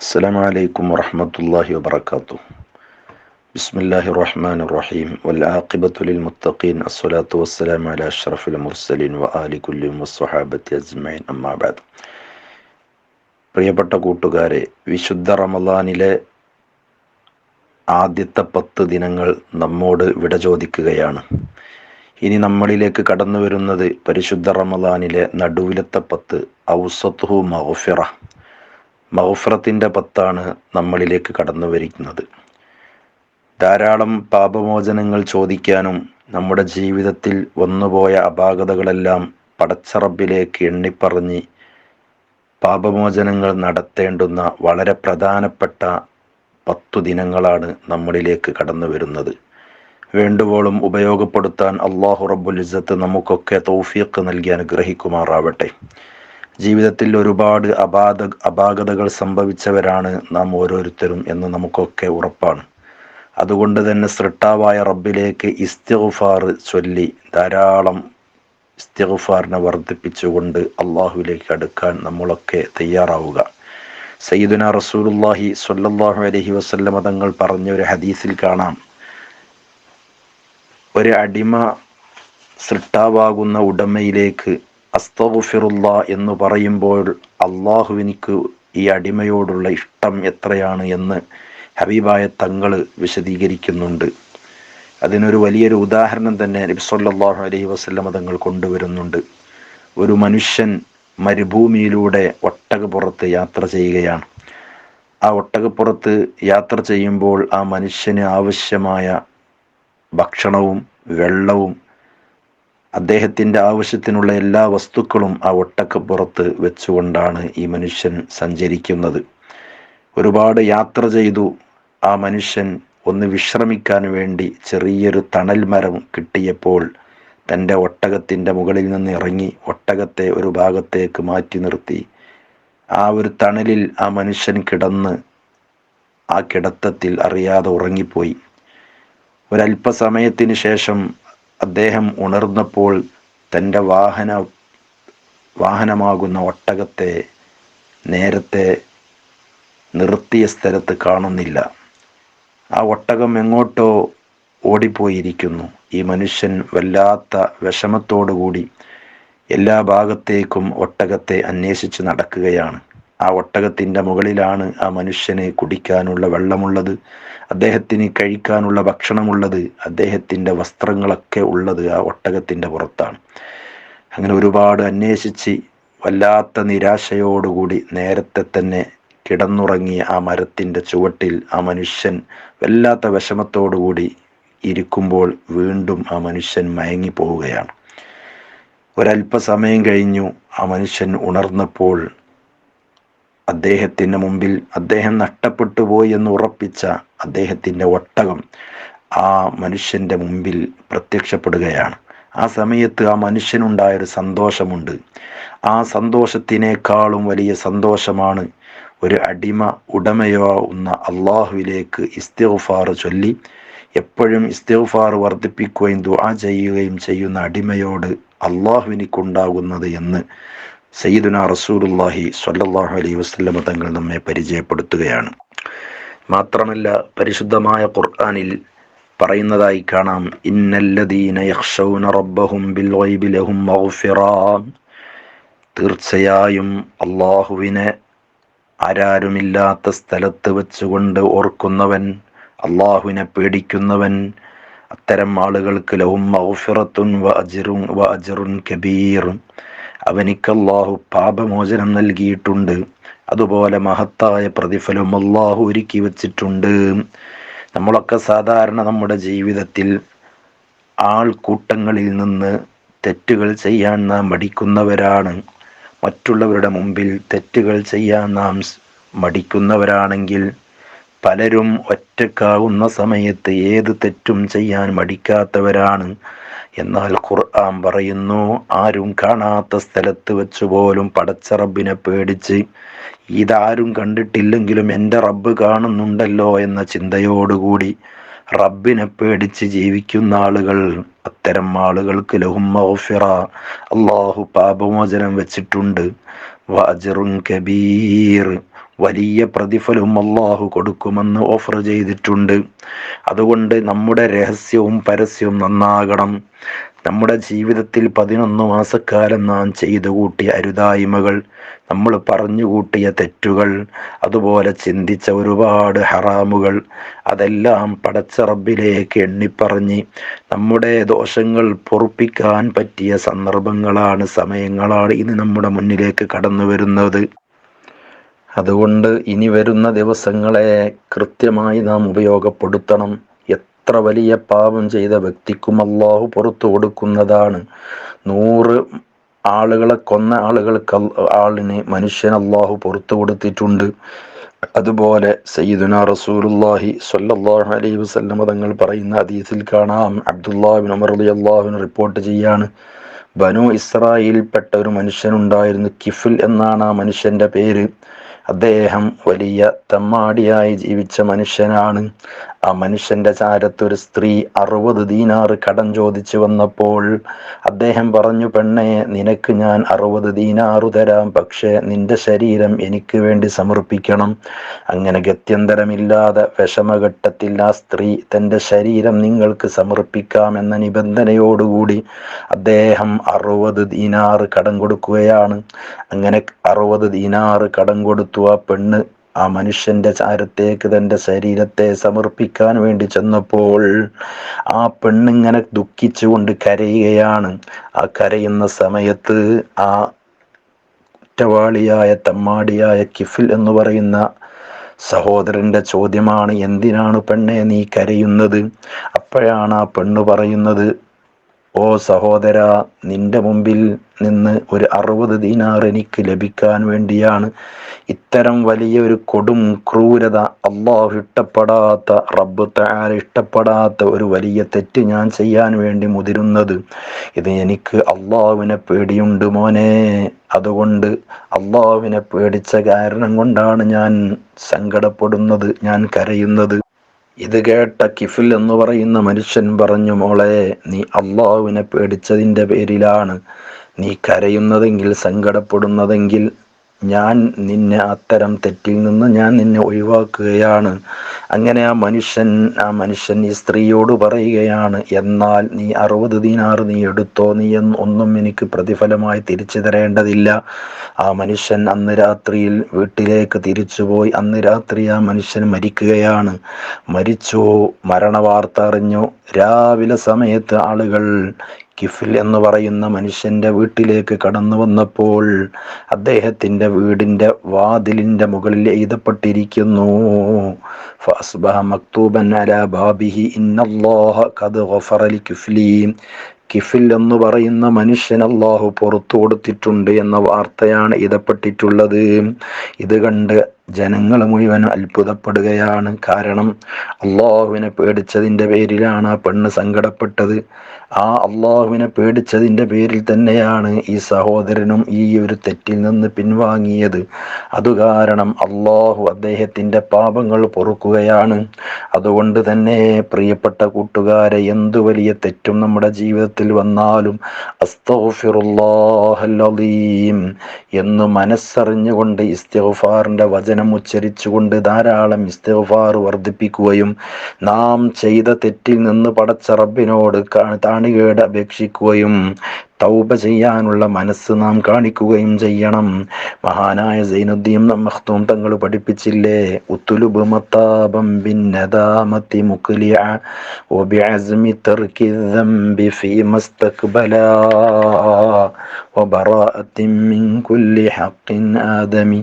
السلام عليكم ورحمة الله وبركاته. بسم الله الرحمن الرحيم والعاقبة للمتقين الصلاة والسلام على أشرف المرسلين وآل كل والصحابة أجمعين أما بعد. പ്രിയപ്പെട്ട കൂട്ടുകാരെ, വിശുദ്ധ റമളാനിലെ ആദ്യത്തെ 10 ദിനങ്ങൾ നമ്മോട് വിട ചോദിക്കുകയാണ്. ഇനി നമ്മളിലേക്ക് കടന്നു വരുന്നത് പരിശുദ്ധ റമളാനിലെ നടുവിലത്തെ 10 ഔസത്തുഹു മഗ്ഫിറ, മഗ്ഫിറത്തിൻ്റെ 10 നമ്മളിലേക്ക് കടന്നു വരുന്നത്. ധാരാളം പാപമോചനങ്ങൾ ചോദിക്കാനും നമ്മുടെ ജീവിതത്തിൽ വന്നുപോയ അപാകതകളെല്ലാം പടച്ചറബിലേക്ക് എണ്ണിപ്പറഞ്ഞ് പാപമോചനങ്ങൾ നടത്തേണ്ടുന്ന വളരെ പ്രധാനപ്പെട്ട 10 ദിനങ്ങളാണ് നമ്മളിലേക്ക് കടന്നു വരുന്നത്. വേണ്ടുവോളം ഉപയോഗപ്പെടുത്താൻ അല്ലാഹു റബ്ബുൽ ഇസ്സത്ത് നമുക്കൊക്കെ തൗഫീഖ് നൽകി അനുഗ്രഹിക്കുമാറാവട്ടെ. ജീവിതത്തിൽ ഒരുപാട് അപാകതകൾ സംഭവിച്ചവരാണ് നാം ഓരോരുത്തരും എന്ന് നമുക്കൊക്കെ ഉറപ്പാണ്. അതുകൊണ്ട് തന്നെ സൃഷ്ടാവായ റബ്ബിലേക്ക് ഇസ്തിഗ്ഫാർ ചൊല്ലി ധാരാളം ഇസ്തിഗ്ഫാറിനെ വർദ്ധിപ്പിച്ചുകൊണ്ട് അള്ളാഹുവിലേക്ക് അടുക്കാൻ നമ്മളൊക്കെ തയ്യാറാവുക. സയ്യിദുനാ റസൂലുള്ളാഹി സ്വല്ലല്ലാഹു അലൈഹി വസല്ലമ തങ്ങൾ പറഞ്ഞ ഒരു ഹദീസിൽ കാണാം, ഒരു അടിമ സൃഷ്ടാവാകുന്ന ഉടമയിലേക്ക് അസ്തഗ്ഫിറുല്ലാ എന്ന് പറയുമ്പോൾ അള്ളാഹുവിനിക്ക് ഈ അടിമയോടുള്ള ഇഷ്ടം എത്രയാണ് എന്ന് ഹബീബായ തങ്ങൾ വിശദീകരിക്കുന്നുണ്ട്. അതിനൊരു വലിയൊരു ഉദാഹരണം തന്നെ നബി സല്ലല്ലാഹു അലൈഹി വസല്ലമ തങ്ങൾ കൊണ്ടുവരുന്നുണ്ട്. ഒരു മനുഷ്യൻ മരുഭൂമിയിലൂടെ ഒട്ടകപ്പുറത്ത് യാത്ര ചെയ്യുകയാണ്. ആ ഒട്ടകപ്പുറത്ത് യാത്ര ചെയ്യുമ്പോൾ ആ മനുഷ്യന് ആവശ്യമായ ഭക്ഷണവും വെള്ളവും അദ്ദേഹത്തിൻ്റെ ആവശ്യത്തിനുള്ള എല്ലാ വസ്തുക്കളും ആ ഒട്ടകപ്പുറത്ത് വെച്ചുകൊണ്ടാണ് ഈ മനുഷ്യൻ സഞ്ചരിക്കുന്നത്. ഒരുപാട് യാത്ര ചെയ്തു ആ മനുഷ്യൻ ഒന്ന് വിശ്രമിക്കാൻ വേണ്ടി ചെറിയൊരു തണൽ മരം കിട്ടിയപ്പോൾ തൻ്റെ ഒട്ടകത്തിൻ്റെ മുകളിൽ നിന്ന് ഇറങ്ങി ഒട്ടകത്തെ ഒരു ഭാഗത്തേക്ക് മാറ്റി നിർത്തി ആ ഒരു തണലിൽ ആ മനുഷ്യൻ കിടന്ന് ആ കിടത്തത്തിൽ അറിയാതെ ഉറങ്ങിപ്പോയി. ഒരല്പസമയത്തിന് ശേഷം അദ്ദേഹം ഉണർന്നപ്പോൾ തൻ്റെ വാഹനമാകുന്ന ഒട്ടകത്തെ നേരത്തെ നിർത്തിയ സ്ഥലത്ത് കാണുന്നില്ല. ആ ഒട്ടകം എങ്ങോട്ടോ ഓടിപ്പോയിരിക്കുന്നു. ഈ മനുഷ്യൻ വല്ലാത്ത വിഷമത്തോടുകൂടി എല്ലാ ഭാഗത്തേക്കും ഒട്ടകത്തെ അന്വേഷിച്ച് നടക്കുകയാണ്. ആ ഒട്ടകത്തിൻ്റെ മുകളിലാണ് ആ മനുഷ്യന് കുടിക്കാനുള്ള വെള്ളമുള്ളത്, അദ്ദേഹത്തിന് കഴിക്കാനുള്ള ഭക്ഷണമുള്ളത്, അദ്ദേഹത്തിൻ്റെ വസ്ത്രങ്ങളൊക്കെ ഉള്ളത് ആ ഒട്ടകത്തിൻ്റെ പുറത്താണ്. അങ്ങനെ ഒരുപാട് അന്വേഷിച്ച് വല്ലാത്ത നിരാശയോടുകൂടി നേരത്തെ തന്നെ കിടന്നുറങ്ങിയ ആ മരത്തിൻ്റെ ചുവട്ടിൽ ആ മനുഷ്യൻ വല്ലാത്ത വിഷമത്തോടുകൂടി ഇരിക്കുമ്പോൾ വീണ്ടും ആ മനുഷ്യൻ മയങ്ങിപ്പോവുകയാണ്. ഒരല്പസമയം കഴിഞ്ഞു ആ മനുഷ്യൻ ഉണർന്നപ്പോൾ അദ്ദേഹത്തിൻ്റെ മുമ്പിൽ അദ്ദേഹം നഷ്ടപ്പെട്ടു പോയി എന്ന് ഉറപ്പിച്ച അദ്ദേഹത്തിൻ്റെ ഒട്ടകം ആ മനുഷ്യൻ്റെ മുമ്പിൽ പ്രത്യക്ഷപ്പെടുകയാണ്. ആ സമയത്ത് ആ മനുഷ്യനുണ്ടായൊരു സന്തോഷമുണ്ട്. ആ സന്തോഷത്തിനേക്കാളും വലിയ സന്തോഷമാണ് ഒരു അടിമ ഉടമയാവുന്ന അള്ളാഹുവിലേക്ക് ഇസ്തിഗ്ഫാർ ചൊല്ലി എപ്പോഴും ഇസ്തിഗ്ഫാർ വർദ്ധിപ്പിക്കുകയും ദുആ ചെയ്യുകയും ചെയ്യുന്ന അടിമയോട് അള്ളാഹുവിനിക്കുണ്ടാകുന്നത് എന്ന് സയ്യിദുനാ റസൂലുള്ളാഹി സ്വല്ലല്ലാഹു അലൈഹി വസല്ലമ തങ്ങൾ നമ്മെ പരിചയപ്പെടുത്തുകയാണ്. മാത്രമല്ല പരിശുദ്ധമായ ഖുർആനിൽ പറയുന്നതായി കാണാം, ഇന്നല്ലദീന യഖ്ശൗന റബ്ബഹും ബിൽ ഗൈബി ലഹും മഗ്ഫിറ, തീർച്ചയായും അള്ളാഹുവിനെ ആരാരുമില്ലാത്ത സ്ഥലത്ത് വെച്ചുകൊണ്ട് ഓർക്കുന്നവൻ, അള്ളാഹുവിനെ പേടിക്കുന്നവൻ, അത്തരം ആളുകൾക്ക് ലഹും മഗ്ഫിറത്തുൻ വ അജ്റുൻ കബീർ, അവനിക്ക് അല്ലാഹു പാപമോചനം നൽകിയിട്ടുണ്ട്, അതുപോലെ മഹത്തായ പ്രതിഫലം അല്ലാഹു ഒരുക്കി വച്ചിട്ടുണ്ട്. നമ്മളൊക്കെ സാധാരണ നമ്മുടെ ജീവിതത്തിൽ ആൾക്കൂട്ടങ്ങളിൽ നിന്ന് തെറ്റുകൾ ചെയ്യാൻ നാം മടിക്കുന്നവരാണ്. മറ്റുള്ളവരുടെ മുമ്പിൽ തെറ്റുകൾ ചെയ്യാൻ നാം മടിക്കുന്നവരാണെങ്കിൽ പലരും ഒറ്റക്കാവുന്ന സമയത്ത് ഏത് തെറ്റും ചെയ്യാൻ മടിക്കാത്തവരാണ്. എന്നാൽ ഖുർആൻ പറയുന്നു, ആരും കാണാത്ത സ്ഥലത്ത് വെച്ച് പോലും പടച്ച റബ്ബിനെ പേടിച്ച് ഇതാരും കണ്ടിട്ടില്ലെങ്കിലും എൻ്റെ റബ്ബ് കാണുന്നുണ്ടല്ലോ എന്ന ചിന്തയോടുകൂടി റബ്ബിനെ പേടിച്ച് ജീവിക്കുന്ന ആളുകൾ, അത്തരം ആളുകൾക്ക് ലഹും മഗ്ഫിറ, അല്ലാഹു പാപമോചനം വെച്ചിട്ടുണ്ട്, വഅജ്റുൻ കബീർ, വലിയ പ്രതിഫലവും അള്ളാഹു കൊടുക്കുമെന്ന് ഓഫർ ചെയ്തിട്ടുണ്ട്. അതുകൊണ്ട് നമ്മുടെ രഹസ്യവും പരസ്യവും നന്നാകണം. നമ്മുടെ ജീവിതത്തിൽ 11 മാസക്കാലം നാം ചെയ്തു കൂട്ടിയ അരുതായ്മകൾ, നമ്മൾ പറഞ്ഞു കൂട്ടിയ തെറ്റുകൾ, അതുപോലെ ചിന്തിച്ച ഒരുപാട് ഹറാമുകൾ, അതെല്ലാം പടച്ച റബ്ബിലേക്ക് എണ്ണിപ്പറഞ്ഞ് നമ്മുടെ ദോഷങ്ങൾ പൊറുപ്പിക്കാൻ പറ്റിയ സന്ദർഭങ്ങളാണ്, സമയങ്ങളാണ് ഇനി നമ്മുടെ മുന്നിലേക്ക് കടന്നു വരുന്നത്. അതുകൊണ്ട് ഇനി വരുന്ന ദിവസങ്ങളെ കൃത്യമായി നാം ഉപയോഗപ്പെടുത്തണം. എത്ര വലിയ പാപം ചെയ്ത വ്യക്തിക്കും അല്ലാഹു പുറത്തു കൊടുക്കുന്നതാണ്. 100 ആളുകളെ കൊന്ന ആളിന് മനുഷ്യൻ അല്ലാഹു പുറത്തു കൊടുത്തിട്ടുണ്ട്. അതുപോലെ സയ്യിദുനാ റസൂലുള്ളാഹി സ്വല്ലല്ലാഹു അലൈഹി വസല്ലം തങ്ങൾ പറയുന്ന ഹദീസിൽ കാണാം, അബ്ദുല്ലാഹ് ഇബ്നു ഉമർ റളിയല്ലാഹു അൻഹു റിപ്പോർട്ട് ചെയ്യാണ്, ബനു ഇസ്രായേലിൽപ്പെട്ട ഒരു മനുഷ്യനുണ്ടായിരുന്നു. കിഫിൽ എന്നാണ് ആ മനുഷ്യന്റെ പേര്. അദ്ദേഹം വലിയ തെമ്മാടിയായി ജീവിച്ച മനുഷ്യനാണ്. ആ മനുഷ്യന്റെ ചാരത്ത് ഒരു സ്ത്രീ 60 ദീനാറ് കടം ചോദിച്ചു വന്നപ്പോൾ അദ്ദേഹം പറഞ്ഞു, പെണ്ണെ, നിനക്ക് ഞാൻ 60 ദീനാറ് തരാം, പക്ഷേ നിന്റെ ശരീരം എനിക്ക് വേണ്ടി സമർപ്പിക്കണം. അങ്ങനെ ഗത്യന്തരമില്ലാതെ വിഷമഘട്ടത്തിൽ ആ സ്ത്രീ തന്റെ ശരീരം നിങ്ങൾക്ക് സമർപ്പിക്കാം എന്ന നിബന്ധനയോടുകൂടി അദ്ദേഹം 60 ദീനാറ് കടം കൊടുക്കുകയാണ്. അങ്ങനെ 60 ദീനാറ് കടം കൊടുത്തു. ആ പെണ്ണ് ആ മനുഷ്യന്റെ ചാരത്തേക്ക് തന്റെ ശരീരത്തെ സമർപ്പിക്കാൻ വേണ്ടി ചെന്നപ്പോൾ ആ പെണ്ണിങ്ങനെ ദുഃഖിച്ചുകൊണ്ട് കരയുകയാണ്. ആ കരയുന്ന സമയത്ത് ആ കുറ്റവാളിയായ തെമ്മാടിയായ കിഫിൽ എന്ന് പറയുന്ന സഹോദരന്റെ ചോദ്യമാണ്, എന്തിനാണ് പെണ്ണെ നീ കരയുന്നത്? അപ്പോഴാണ് ആ പെണ്ണ് പറയുന്നത്, ഓ സഹോദര, നിന്റെ മുമ്പിൽ നിന്ന് ഒരു 60 ദീനാർ എനിക്ക് ലഭിക്കാൻ വേണ്ടിയാണ് ഇത്തരം വലിയൊരു കൊടും ക്രൂരത, അള്ളാഹു ഇഷ്ടപ്പെടാത്ത, റബ്ബ് തആല ഇഷ്ടപ്പെടാത്ത ഒരു വലിയ തെറ്റ് ഞാൻ ചെയ്യാൻ വേണ്ടി മുതിരുന്നത്. ഇത് എനിക്ക് അള്ളാഹുവിനെ പേടിയുണ്ട് മോനെ. അതുകൊണ്ട് അള്ളാഹുവിനെ പേടിച്ച കാരണം കൊണ്ടാണ് ഞാൻ സങ്കടപ്പെടുന്നത്, ഞാൻ കരയുന്നത്. ഇത് കേട്ട കിഫിൽ എന്ന് പറയുന്ന മനുഷ്യൻ പറഞ്ഞു, മോളെ, നീ അള്ളാഹുവിനെ പേടിച്ചതിൻ്റെ പേരിലാണ് നീ കരയുന്നതെങ്കിൽ, സങ്കടപ്പെടുന്നതെങ്കിൽ ഞാൻ നിന്നെ അത്തരം തെറ്റിൽ നിന്ന് ഞാൻ നിന്നെ ഒഴിവാക്കുകയാണ്. അങ്ങനെ ആ മനുഷ്യൻ ഈ സ്ത്രീയോട് പറയുകയാണ്, എന്നാൽ നീ 60 ദീനാർ നീ എടുത്തോ, നീ ഒന്നും എനിക്ക് പ്രതിഫലമായി തിരിച്ചു തരേണ്ടതില്ല. ആ മനുഷ്യൻ അന്ന് രാത്രിയിൽ വീട്ടിലേക്ക് തിരിച്ചുപോയി. അന്ന് രാത്രി ആ മനുഷ്യൻ മരിക്കുകയാണ്. മരിച്ചു. മരണവാർത്ത അറിഞ്ഞു. രാവിലെ സമയത്ത് ആളുകൾ കിഫിൽ എന്ന് പറയുന്ന മനുഷ്യന്റെ വീട്ടിലേക്ക് കടന്നു വന്നപ്പോൾ അദ്ദേഹത്തിന്റെ വീടിന്റെ വാതിലിന്റെ മുകളിൽ എഴുതപ്പെട്ടിരിക്കുന്നു, ഫഅസ്ബഹ മക്തൂബൻ അലാ ബാബിഹി ഇന്നല്ലാഹ ഖദ് ഗഫറ ലികിഫ്ലി. കിഫിൽ എന്ന് പറയുന്ന മനുഷ്യൻ അല്ലാഹു പുറത്തു കൊടുത്തിട്ടുണ്ട് എന്ന വാർത്തയാണ് എഴുതപ്പെട്ടിട്ടുള്ളത്. ഇത് കണ്ട് ജനങ്ങൾ മുഴുവൻ അത്ഭുതപ്പെടുകയാണ്. കാരണം അള്ളാഹുവിനെ പേടിച്ചതിൻ്റെ പേരിലാണ് ആ പെണ്ണ് സങ്കടപ്പെട്ടത്. ആ അള്ളാഹുവിനെ പേടിച്ചതിൻ്റെ പേരിൽ തന്നെയാണ് ഈ സഹോദരനും ഈ ഒരു തെറ്റിൽ നിന്ന് പിൻവാങ്ങിയത്. അതുകാരണം അള്ളാഹു അദ്ദേഹത്തിൻ്റെ പാപങ്ങൾ പൊറുക്കുകയാണ്. അതുകൊണ്ട് തന്നെ പ്രിയപ്പെട്ട കൂട്ടുകാരെ, എന്തു വലിയ തെറ്റും നമ്മുടെ ജീവിതത്തിൽ വന്നാലും അസ്തഗ്ഫിറുല്ലാഹൽ അലീം എന്ന് മനസ്സറിഞ്ഞുകൊണ്ട് ഇസ്തിഗ്ഫാറിന്റെ വചനം ഉച്ചരിച്ചുകൊണ്ട് ധാരാളം ഇസ്തിഗ്ഫാർ വർദ്ധിപ്പിക്കുകയും നാം ചെയ്ത തെറ്റിൽ നിന്ന് പടച്ച റബ്ബിനോട് താണികേട് അപേക്ഷിക്കുകയും തൗബ ചെയ്യാനുള്ള മനസ്സ് നാം കാണിക്കുകയും ചെയ്യണം. മഹാനായ സൈനുദ്ദീൻ മഖ്ദൂം തങ്ങൾ പഠിപ്പിച്ചില്ലേ, ഉത്തുലുബ് മതാബം ബിന്നദാമത്തി മുഖ്ലിഅ വബിഅസ്മി തർക്കി ദംബി ഫീ മസ്തഖ്ബലാ വബറാഅത്തിൻ മിൻ കുല്ലി ഹഖ്ഖിൻ ആദമി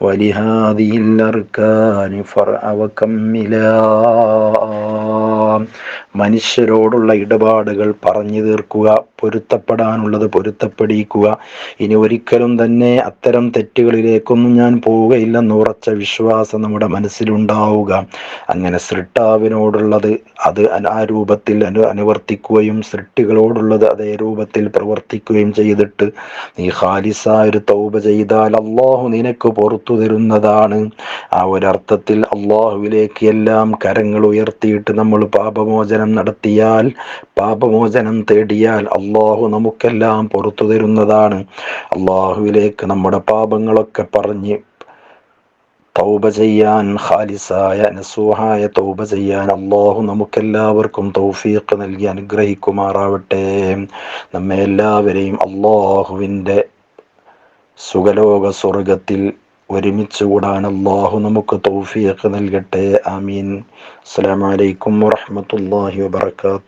വലിഹാദിഹിൽ അർകാനി ഫർഅ വകമ്മിലാ. മനുഷ്യരോടുള്ള ഇടപാടുകൾ പറഞ്ഞു തീർക്കുക, പൊരുത്തപ്പെടാനുള്ളത് പൊരുത്തപ്പെടിക്കുക. ഇനി ഒരിക്കലും തന്നെ അത്തരം തെറ്റുകളിലേക്കൊന്നും ഞാൻ പോവുകയില്ലെന്ന് ഉറച്ച വിശ്വാസം നമ്മുടെ മനസ്സിലുണ്ടാവുക. അങ്ങനെ സൃഷ്ടാവിനോടുള്ളത് അത് ആ രൂപത്തിൽ അനുവർത്തിക്കുകയും സൃഷ്ടികളോടുള്ളത് അതേ രൂപത്തിൽ പ്രവർത്തിക്കുകയും ചെയ്തിട്ട് നീ ഖാലിസായ ഒരു തൗബ ചെയ്താൽ അള്ളാഹു നിനക്ക് പുറത്തു തരുന്നതാണ്. ആ ഒരർത്ഥത്തിൽ അള്ളാഹുവിലേക്ക് എല്ലാം കരങ്ങൾ ഉയർത്തിയിട്ട് നമ്മൾ പാപമോചനം നടത്തിയാൽ, പാപമോചനം തേടിയാൽ അള്ളാഹു നമുക്കെല്ലാം പുറത്തു തരുന്നതാണ്. അള്ളാഹുവിലേക്ക് നമ്മുടെ പാപങ്ങളൊക്കെ പറഞ്ഞ് തൗബ ചെയ്യാൻ, ഖാലിസായ നസൂഹായ തൗബ ചെയ്യാൻ അള്ളാഹു നമുക്കെല്ലാവർക്കും തൗഫീഖ് നൽകി അനുഗ്രഹിക്കുമാറാവട്ടെ. നമ്മെ എല്ലാവരെയും അള്ളാഹുവിൻ്റെ സുഖലോക സ്വർഗത്തിൽ ഒരുമിച്ച് കൂടാൻ അള്ളാഹു നമുക്ക് തൗഫീഖ് നൽകട്ടെ. ആമീൻ. അസ്സലാമു അലൈക്കും വറഹ്മത്തുള്ളാഹി വബറകാതുഹു.